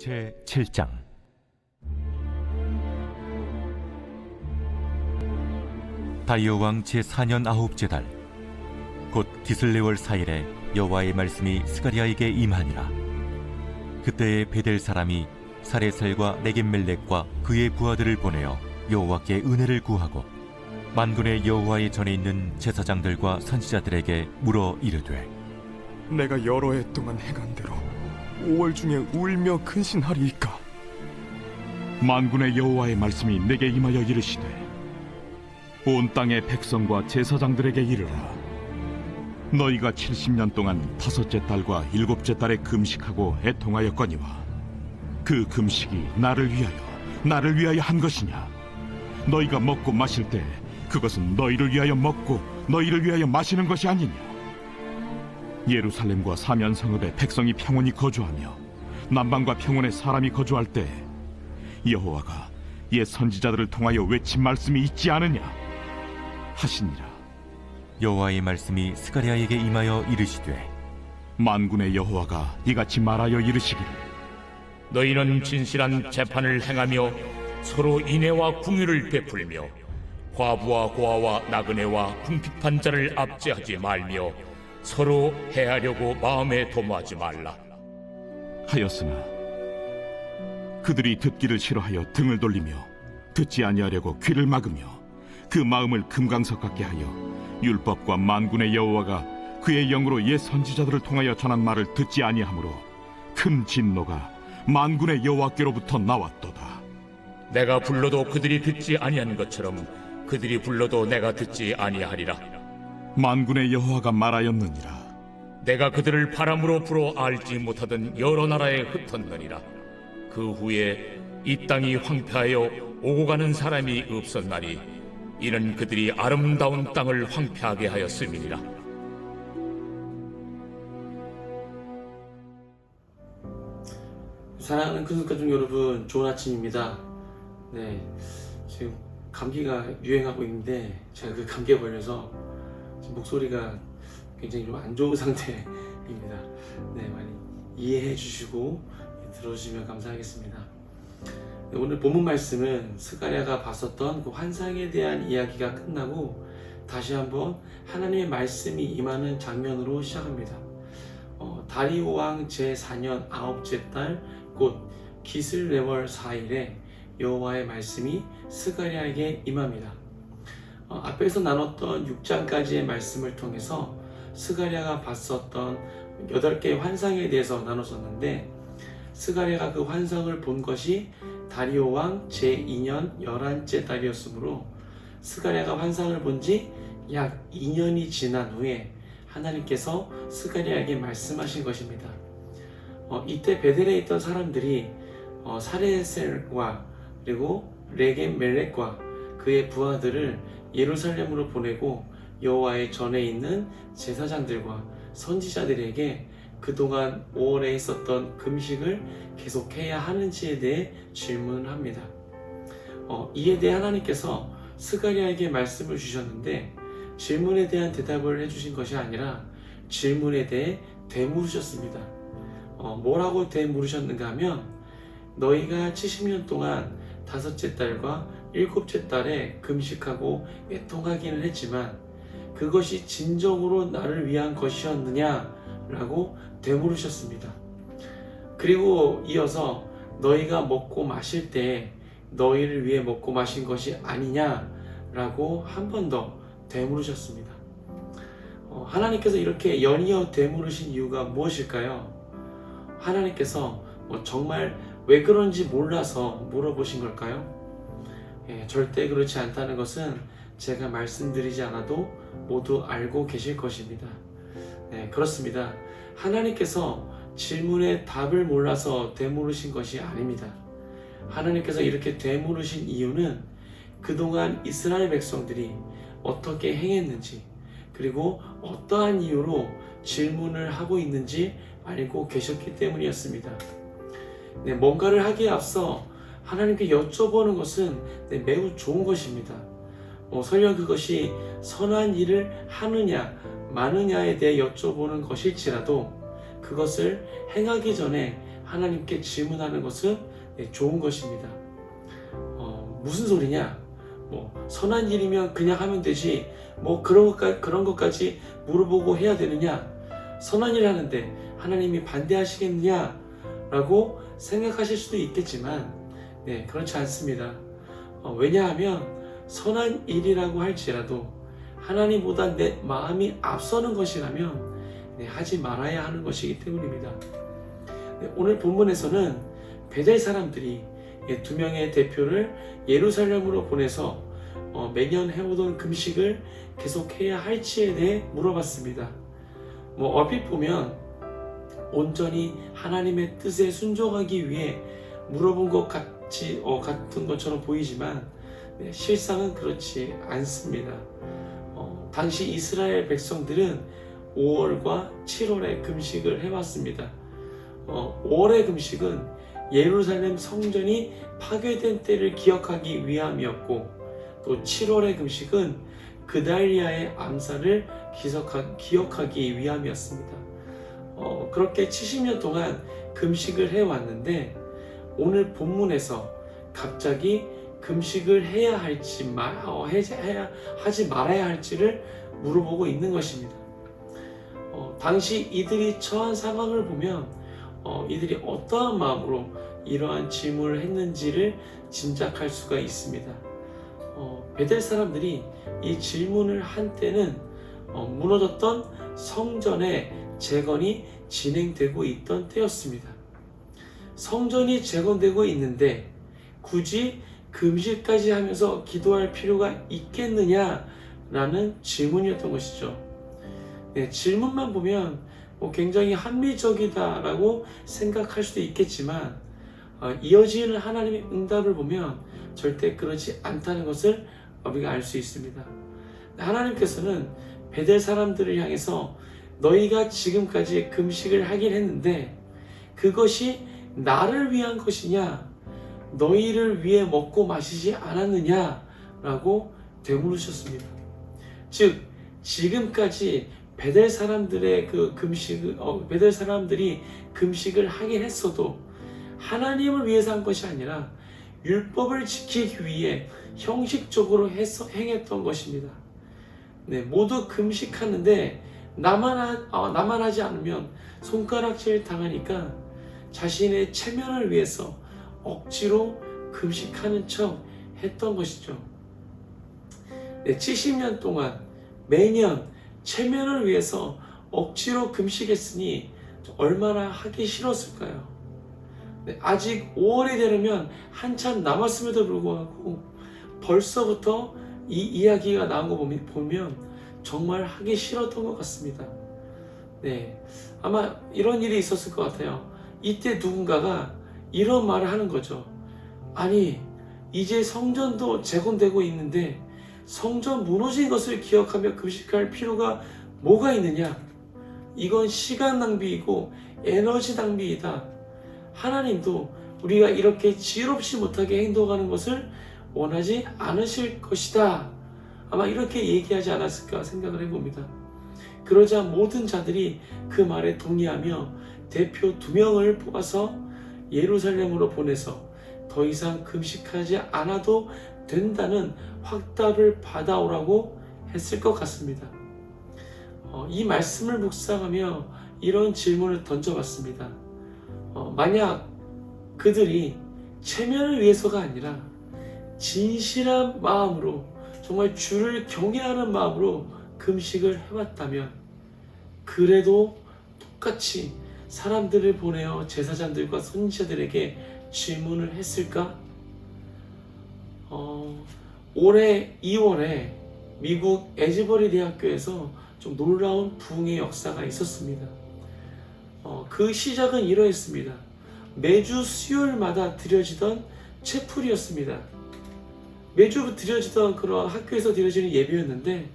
제7장. 다리오 왕 제4년 아홉째 달, 곧 기슬레월 4일에 여호와의 말씀이 스가랴에게 임하니라. 그때에 베델 사람이 사레살과 네겝멜렉과 그의 부하들을 보내어 여호와께 은혜를 구하고 만군의 여호와의 전에 있는 제사장들과 선지자들에게 물어 이르되, 내가 여러 해 동안 행한 대로 5월 중에 울며 근신하리이까? 만군의 여호와의 말씀이 내게 임하여 이르시되, 온 땅의 백성과 제사장들에게 이르라. 너희가 70년 동안 5째 달과 7째 달에 금식하고 애통하였거니와 그 금식이 나를 위하여 한 것이냐? 너희가 먹고 마실 때 그것은 너희를 위하여 먹고 너희를 위하여 마시는 것이 아니냐? 예루살렘과 사면 성읍에 백성이 평온히 거주하며 남방과 평온에 사람이 거주할 때 여호와가 옛 선지자들을 통하여 외친 말씀이 있지 않으냐 하시니라. 여호와의 말씀이 스가랴에게 임하여 이르시되, 만군의 여호와가 이같이 말하여 이르시기를, 너희는 진실한 재판을 행하며 서로 인애와 궁유를 베풀며 과부와 고아와 나그네와 궁핍한 자를 압제하지 말며 서로 해하려고 마음에 도모하지 말라 하였으나 그들이 듣기를 싫어하여 등을 돌리며 듣지 아니하려고 귀를 막으며 그 마음을 금강석 같게 하여 율법과 만군의 여호와가 그의 영으로 옛 선지자들을 통하여 전한 말을 듣지 아니하므로 큰 진노가 만군의 여호와께로부터 나왔도다. 내가 불러도 그들이 듣지 아니하는 것처럼 그들이 불러도 내가 듣지 아니하리라. 만군의 여호와가 말하였느니라. 내가 그들을 바람으로 불어 알지 못하던 여러 나라에 흩었느니라. 그 후에 이 땅이 황폐하여 오고 가는 사람이 없었나니 이는 그들이 아름다운 땅을 황폐하게 하였음이니라. 사랑하는 큰손가족 여러분, 좋은 아침입니다. 네, 지금 감기가 유행하고 있는데 제가 그 감기에 걸려서 지금 목소리가 굉장히 좀 안 좋은 상태입니다. 네, 많이 이해해 주시고 들어주시면 감사하겠습니다. 네, 오늘 본문 말씀은 스가랴가 봤었던 그 환상에 대한 이야기가 끝나고 다시 한번 하나님의 말씀이 임하는 장면으로 시작합니다. 다리오 왕 제4년 아홉째 달, 곧 기슬레월 4일에 여호와의 말씀이 스가랴에게 임합니다. 앞에서 나눴던 6장까지의 말씀을 통해서 스가랴가 봤었던 8개의 환상에 대해서 나눴었는데, 스가랴가 그 환상을 본 것이 다리오 왕 제2년 11째 달이었으므로 스가랴가 환상을 본 지 약 2년이 지난 후에 하나님께서 스가랴에게 말씀하신 것입니다. 이때 베델에 있던 사람들이 사레셀과 그리고 네겝멜렉과 그의 부하들을 예루살렘으로 보내고 여호와의 전에 있는 제사장들과 선지자들에게 그동안 5월에 있었던 금식을 계속해야 하는지에 대해 질문합니다. 이에 대해 하나님께서 스가랴에게 말씀을 주셨는데, 질문에 대한 대답을 해주신 것이 아니라 질문에 대해 되물으셨습니다. 뭐라고 되물으셨는가 하면, 너희가 70년 동안 5째 달과 7째 달에 금식하고 애통하기는 했지만 그것이 진정으로 나를 위한 것이었느냐? 라고 되물으셨습니다. 그리고 이어서 너희가 먹고 마실 때 너희를 위해 먹고 마신 것이 아니냐? 라고 한 번 더 되물으셨습니다. 하나님께서 이렇게 연이어 되물으신 이유가 무엇일까요? 하나님께서 정말 왜 그런지 몰라서 물어보신 걸까요? 절대 그렇지 않다는 것은 제가 말씀드리지 않아도 모두 알고 계실 것입니다. 그렇습니다. 하나님께서 질문에 답을 몰라서 되물으신 것이 아닙니다. 하나님께서 이렇게 되물으신 이유는 그동안 이스라엘 백성들이 어떻게 행했는지, 그리고 어떠한 이유로 질문을 하고 있는지 알고 계셨기 때문이었습니다. 뭔가를 하기에 앞서 하나님께 여쭤보는 것은 매우 좋은 것입니다. 설령 그것이 선한 일을 하느냐 마느냐에 대해 여쭤보는 것일지라도 그것을 행하기 전에 하나님께 질문하는 것은 좋은 것입니다. 무슨 소리냐? 뭐 선한 일이면 그냥 하면 되지 뭐 그런 것까지 물어보고 해야 되느냐? 선한 일 하는데 하나님이 반대하시겠느냐? 라고 생각하실 수도 있겠지만 그렇지 않습니다. 왜냐하면 선한 일이라고 할지라도 하나님보다 내 마음이 앞서는 것이라면 하지 말아야 하는 것이기 때문입니다. 오늘 본문에서는 베델 사람들이 2명의 대표를 예루살렘으로 보내서 매년 해오던 금식을 계속해야 할지에 대해 물어봤습니다. 얼핏 보면 온전히 하나님의 뜻에 순종하기 위해 물어본 것 같은 것처럼 보이지만 실상은 그렇지 않습니다. 당시 이스라엘 백성들은 5월과 7월에 금식을 해왔습니다. 5월의 금식은 예루살렘 성전이 파괴된 때를 기억하기 위함이었고, 또 7월의 금식은 그달리아의 암살을 기억하기 위함이었습니다. 그렇게 70년 동안 금식을 해왔는데 오늘 본문에서 갑자기 금식을 해야 할지 하지 말아야 할지를 물어보고 있는 것입니다. 당시 이들이 처한 상황을 보면 이들이 어떠한 마음으로 이러한 질문을 했는지를 짐작할 수가 있습니다. 베델 사람들이 이 질문을 한 때는 무너졌던 성전의 재건이 진행되고 있던 때였습니다. 성전이 재건되고 있는데 굳이 금식까지 하면서 기도할 필요가 있겠느냐라는 질문이었던 것이죠. 질문만 보면 굉장히 합리적이다라고 생각할 수도 있겠지만 이어지는 하나님의 응답을 보면 절대 그렇지 않다는 것을 우리가 알 수 있습니다. 하나님께서는 베델 사람들을 향해서 너희가 지금까지 금식을 하긴 했는데 그것이 나를 위한 것이냐, 너희를 위해 먹고 마시지 않았느냐 라고 되물으셨습니다. 즉 지금까지 베델 사람들의 베델 사람들이 금식을 하긴 했어도 하나님을 위해서 한 것이 아니라 율법을 지키기 위해 형식적으로 행했던 것입니다. 모두 금식하는데 나만 하지 않으면 손가락질 당하니까 자신의 체면을 위해서 억지로 금식하는 척 했던 것이죠. 70년 동안 매년 체면을 위해서 억지로 금식했으니 얼마나 하기 싫었을까요? 아직 5월이 되려면 한참 남았음에도 불구하고 벌써부터 이 이야기가 나온 거 보면 정말 하기 싫었던 것 같습니다. 아마 이런 일이 있었을 것 같아요. 이때 누군가가 이런 말을 하는 거죠. 아니, 이제 성전도 재건되고 있는데 성전 무너진 것을 기억하며 금식할 필요가 뭐가 있느냐? 이건 시간 낭비이고 에너지 낭비이다. 하나님도 우리가 이렇게 지혜롭지 못하게 행동하는 것을 원하지 않으실 것이다. 아마 이렇게 얘기하지 않았을까 생각을 해봅니다. 그러자 모든 자들이 그 말에 동의하며 대표 2명을 뽑아서 예루살렘으로 보내서 더 이상 금식하지 않아도 된다는 확답을 받아오라고 했을 것 같습니다. 이 말씀을 묵상하며 이런 질문을 던져봤습니다. 만약 그들이 체면을 위해서가 아니라 진실한 마음으로 정말 주를 경외하는 마음으로 금식을 해왔다면 그래도 똑같이 사람들을 보내어 제사장들과 선지자들에게 질문을 했을까? 올해 2월에 미국 에즈버리 대학교에서 좀 놀라운 부흥의 역사가 있었습니다. 그 시작은 이러했습니다. 매주 수요일마다 드려지던 채플이었습니다. 매주 드려지던 그런 학교에서 드려지는 예배였는데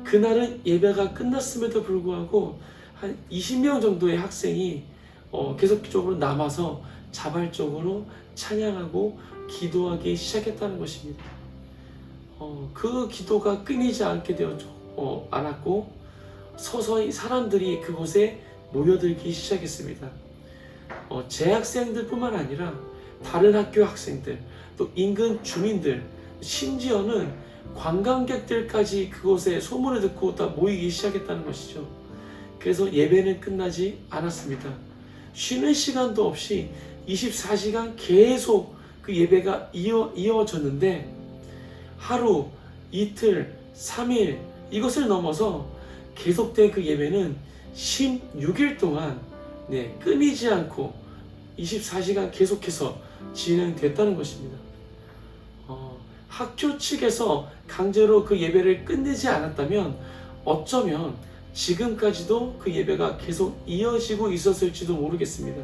그날은 예배가 끝났음에도 불구하고 한 20명 정도의 학생이 계속적으로 남아서 자발적으로 찬양하고 기도하기 시작했다는 것입니다. 그 기도가 끊이지 않게 않았고 서서히 사람들이 그곳에 모여들기 시작했습니다. 재학생들뿐만 아니라 다른 학교 학생들, 또 인근 주민들, 심지어는 관광객들까지 그곳에 소문을 듣고 다 모이기 시작했다는 것이죠. 그래서 예배는 끝나지 않았습니다. 쉬는 시간도 없이 24시간 계속 그 예배가 이어졌는데 하루, 이틀, 3일 이것을 넘어서 계속된 그 예배는 16일 동안 끊이지 않고 24시간 계속해서 진행됐다는 것입니다. 학교 측에서 강제로 그 예배를 끝내지 않았다면 어쩌면 지금까지도 그 예배가 계속 이어지고 있었을지도 모르겠습니다.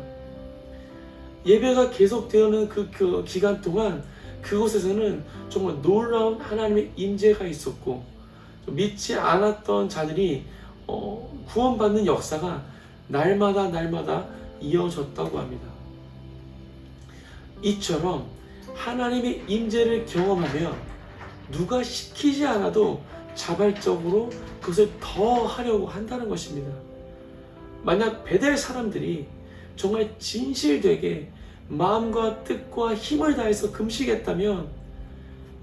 예배가 계속되는 그 기간 동안 그곳에서는 정말 놀라운 하나님의 임재가 있었고 믿지 않았던 자들이 구원받는 역사가 날마다 이어졌다고 합니다. 이처럼 하나님의 임재를 경험하며 누가 시키지 않아도 자발적으로 그것을 더 하려고 한다는 것입니다. 만약 베델 사람들이 정말 진실되게 마음과 뜻과 힘을 다해서 금식했다면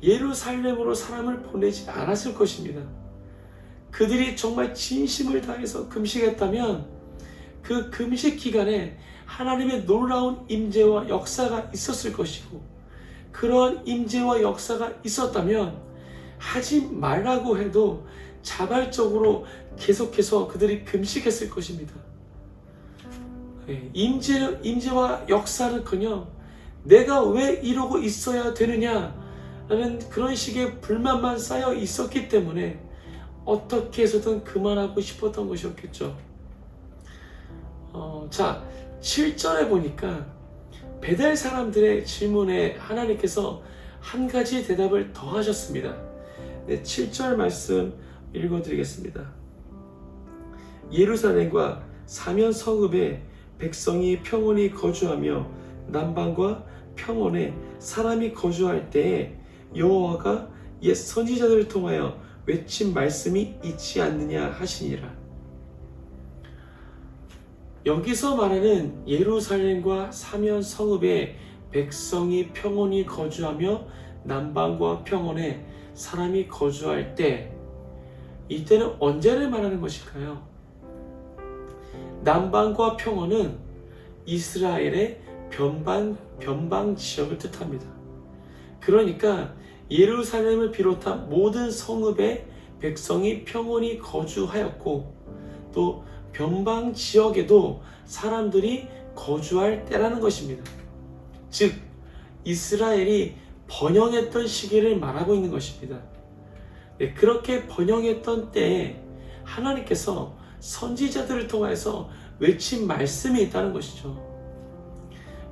예루살렘으로 사람을 보내지 않았을 것입니다. 그들이 정말 진심을 다해서 금식했다면 그 금식 기간에 하나님의 놀라운 임재와 역사가 있었을 것이고 그러한 임재와 역사가 있었다면 하지 말라고 해도 자발적으로 계속해서 그들이 금식했을 것입니다. 임재와 역사는커녕 내가 왜 이러고 있어야 되느냐라는 그런 식의 불만만 쌓여 있었기 때문에 어떻게 해서든 그만하고 싶었던 것이었겠죠. 자, 7절에 보니까 베델 사람들의 질문에 하나님께서 한 가지 대답을 더 하셨습니다. 7절 말씀 읽어드리겠습니다. 예루살렘과 사면 성읍에 백성이 평온히 거주하며 남방과 평원에 사람이 거주할 때에 여호와가 옛 선지자들을 통하여 외친 말씀이 있지 않느냐 하시니라. 여기서 말하는 예루살렘과 사면 성읍에 백성이 평온히 거주하며 남방과 평원에 사람이 거주할 때, 이때는 언제를 말하는 것일까요? 남방과 평원은 이스라엘의 변방 지역을 뜻합니다. 그러니까 예루살렘을 비롯한 모든 성읍에 백성이 평온히 거주하였고 또 변방 지역에도 사람들이 거주할 때라는 것입니다. 즉 이스라엘이 번영했던 시기를 말하고 있는 것입니다. 그렇게 번영했던 때에 하나님께서 선지자들을 통해서 외친 말씀이 있다는 것이죠.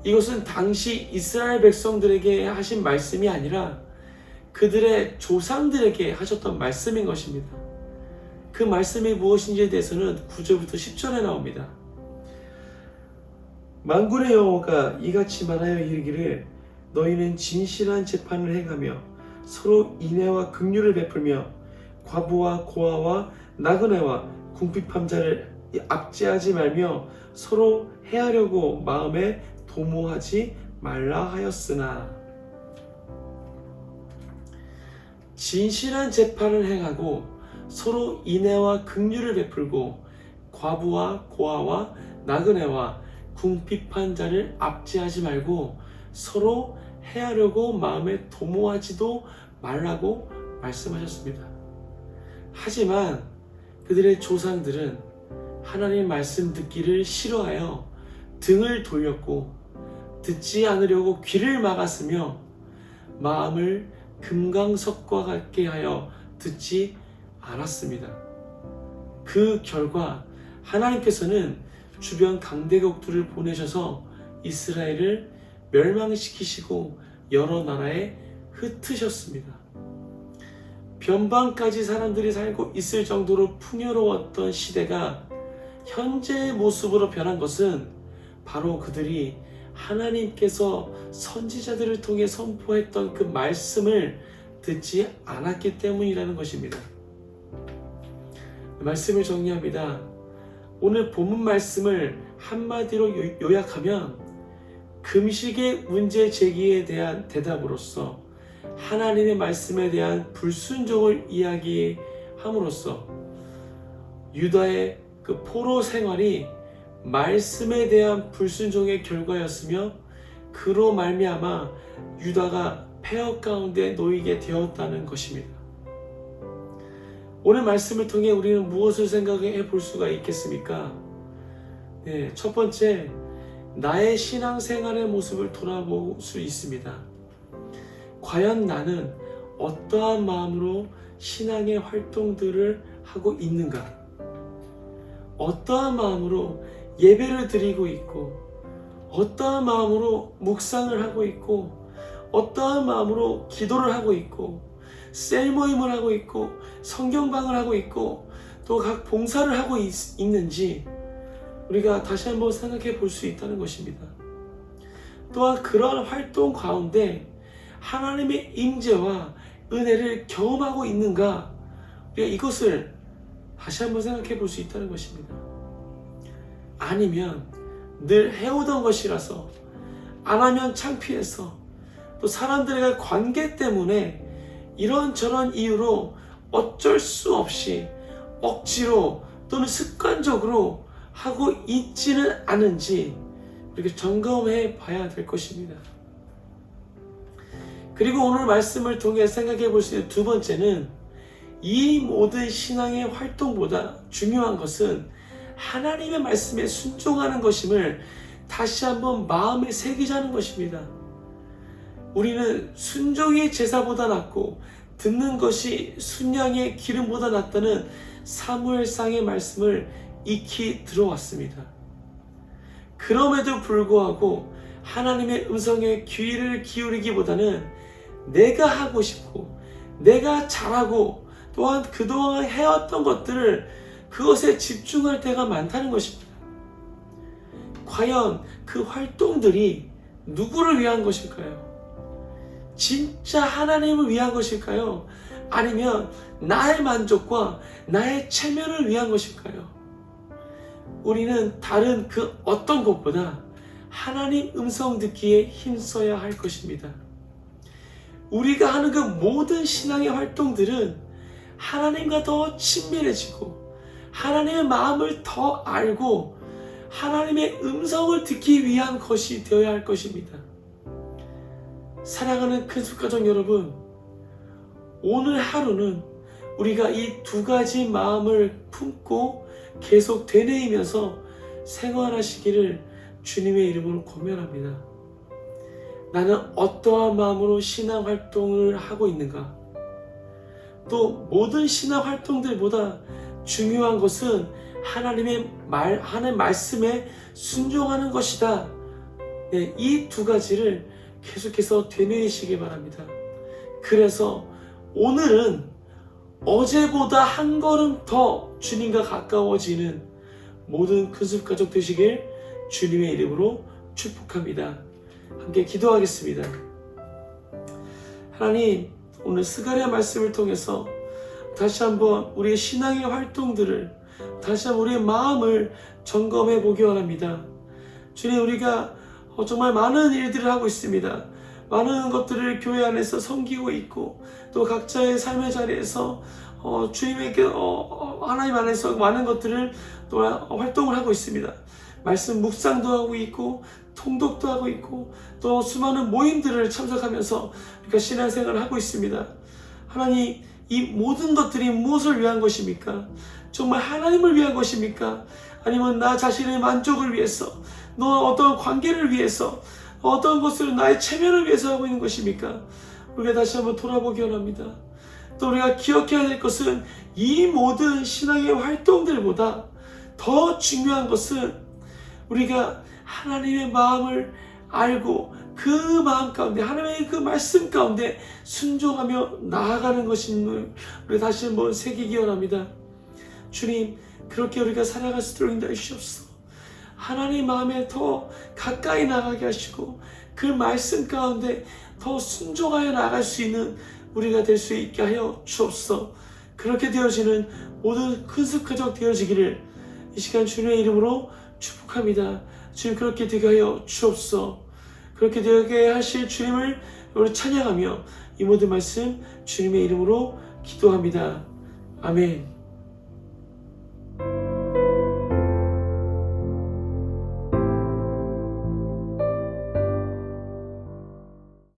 이것은 당시 이스라엘 백성들에게 하신 말씀이 아니라 그들의 조상들에게 하셨던 말씀인 것입니다. 그 말씀이 무엇인지에 대해서는 9절부터 10절에 나옵니다. 만군의 여호와가 이같이 말하여 이르기를 너희는 진실한 재판을 행하며 서로 인애와 긍휼을 베풀며 과부와 고아와 나그네와 궁핍한 자를 압제하지 말며 서로 해하려고 마음에 도모하지 말라 하였으나, 진실한 재판을 행하고 서로 인애와 긍휼을 베풀고 과부와 고아와 나그네와 궁핍한 자를 압제하지 말고 서로 해하려고 마음에 도모하지도 말라고 말씀하셨습니다. 하지만 그들의 조상들은 하나님 말씀 듣기를 싫어하여 등을 돌렸고 듣지 않으려고 귀를 막았으며 마음을 금강석과 같게 하여 듣지 않았습니다. 그 결과 하나님께서는 주변 강대국들을 보내셔서 이스라엘을 멸망시키시고 여러 나라에 흩으셨습니다. 변방까지 사람들이 살고 있을 정도로 풍요로웠던 시대가 현재의 모습으로 변한 것은 바로 그들이 하나님께서 선지자들을 통해 선포했던 그 말씀을 듣지 않았기 때문이라는 것입니다. 말씀을 정리합니다. 오늘 본문 말씀을 한마디로 요약하면 금식의 문제 제기에 대한 대답으로서 하나님의 말씀에 대한 불순종을 이야기함으로써 유다의 그 포로 생활이 말씀에 대한 불순종의 결과였으며 그로 말미암아 유다가 폐허 가운데 놓이게 되었다는 것입니다. 오늘 말씀을 통해 우리는 무엇을 생각해 볼 수가 있겠습니까? 네, 첫 번째, 나의 신앙생활의 모습을 돌아볼 수 있습니다. 과연 나는 어떠한 마음으로 신앙의 활동들을 하고 있는가? 어떠한 마음으로 예배를 드리고 있고, 어떠한 마음으로 묵상을 하고 있고, 어떠한 마음으로 기도를 하고 있고, 셀 모임을 하고 있고, 성경방을 하고 있고, 또 각 봉사를 하고 있는지 우리가 다시 한번 생각해 볼 수 있다는 것입니다. 또한 그러한 활동 가운데 하나님의 임재와 은혜를 경험하고 있는가, 우리가 이것을 다시 한번 생각해 볼 수 있다는 것입니다. 아니면 늘 해오던 것이라서 안 하면 창피해서 또 사람들과의 관계 때문에 이런저런 이유로 어쩔 수 없이 억지로 또는 습관적으로 하고 있지는 않은지 이렇게 점검해 봐야 될 것입니다. 그리고 오늘 말씀을 통해 생각해 볼 수 있는 두 번째는 이 모든 신앙의 활동보다 중요한 것은 하나님의 말씀에 순종하는 것임을 다시 한번 마음에 새기자는 것입니다. 우리는 순종이 제사보다 낫고 듣는 것이 순양의 기름보다 낫다는 사무엘상의 말씀을 익히 들어왔습니다. 그럼에도 불구하고 하나님의 음성에 귀를 기울이기보다는 내가 하고 싶고 내가 잘하고 또한 그동안 해왔던 것들을 그것에 집중할 때가 많다는 것입니다. 과연 그 활동들이 누구를 위한 것일까요? 진짜 하나님을 위한 것일까요? 아니면 나의 만족과 나의 체면을 위한 것일까요? 우리는 다른 그 어떤 것보다 하나님 음성 듣기에 힘써야 할 것입니다. 우리가 하는 그 모든 신앙의 활동들은 하나님과 더 친밀해지고 하나님의 마음을 더 알고 하나님의 음성을 듣기 위한 것이 되어야 할 것입니다. 사랑하는 큰숲가족 여러분, 오늘 하루는 우리가 이 두 가지 마음을 품고 계속 되뇌이면서 생활하시기를 주님의 이름으로 권면합니다. 나는 어떠한 마음으로 신앙 활동을 하고 있는가? 또 모든 신앙 활동들보다 중요한 것은 하나님 말씀에 순종하는 것이다. 네, 이 두 가지를 계속해서 되뇌이시기 바랍니다. 그래서 오늘은 어제보다 한 걸음 더 주님과 가까워지는 모든 큰숲가족 되시길 주님의 이름으로 축복합니다. 함께 기도하겠습니다. 하나님, 오늘 스가랴 말씀을 통해서 다시 한번 우리의 신앙의 활동들을 다시 한번 우리의 마음을 점검해 보기 원합니다. 주님, 우리가 정말 많은 일들을 하고 있습니다. 많은 것들을 교회 안에서 섬기고 있고 또 각자의 삶의 자리에서 주님에게 하나님 안에서 많은 것들을 또 활동을 하고 있습니다. 말씀 묵상도 하고 있고 통독도 하고 있고 또 수많은 모임들을 참석하면서 우리가 신앙생활을 하고 있습니다. 하나님, 이 모든 것들이 무엇을 위한 것입니까? 정말 하나님을 위한 것입니까? 아니면 나 자신의 만족을 위해서, 어떤 관계를 위해서, 어떤 것을 나의 체면을 위해서 하고 있는 것입니까? 우리가 다시 한번 돌아보기 원합니다. 또 우리가 기억해야 될 것은 이 모든 신앙의 활동들보다 더 중요한 것은 우리가 하나님의 마음을 알고 그 마음 가운데 하나님의 그 말씀 가운데 순종하며 나아가는 것임을 우리 다시 한번 새기기 원합니다. 주님, 그렇게 우리가 살아갈 수 있도록 인도해 주시옵소서. 하나님 마음에 더 가까이 나가게 하시고 그 말씀 가운데 더 순종하여 나아갈 수 있는 우리가 될 수 있게 하여 주옵소서. 그렇게 되어지는 모든 큰숲가족 되어지기를 이 시간 주님의 이름으로 축복합니다. 주님 그렇게 되게 하여 주옵소서. 그렇게 되게 하실 주님을 우리 찬양하며 이 모든 말씀 주님의 이름으로 기도합니다. 아멘.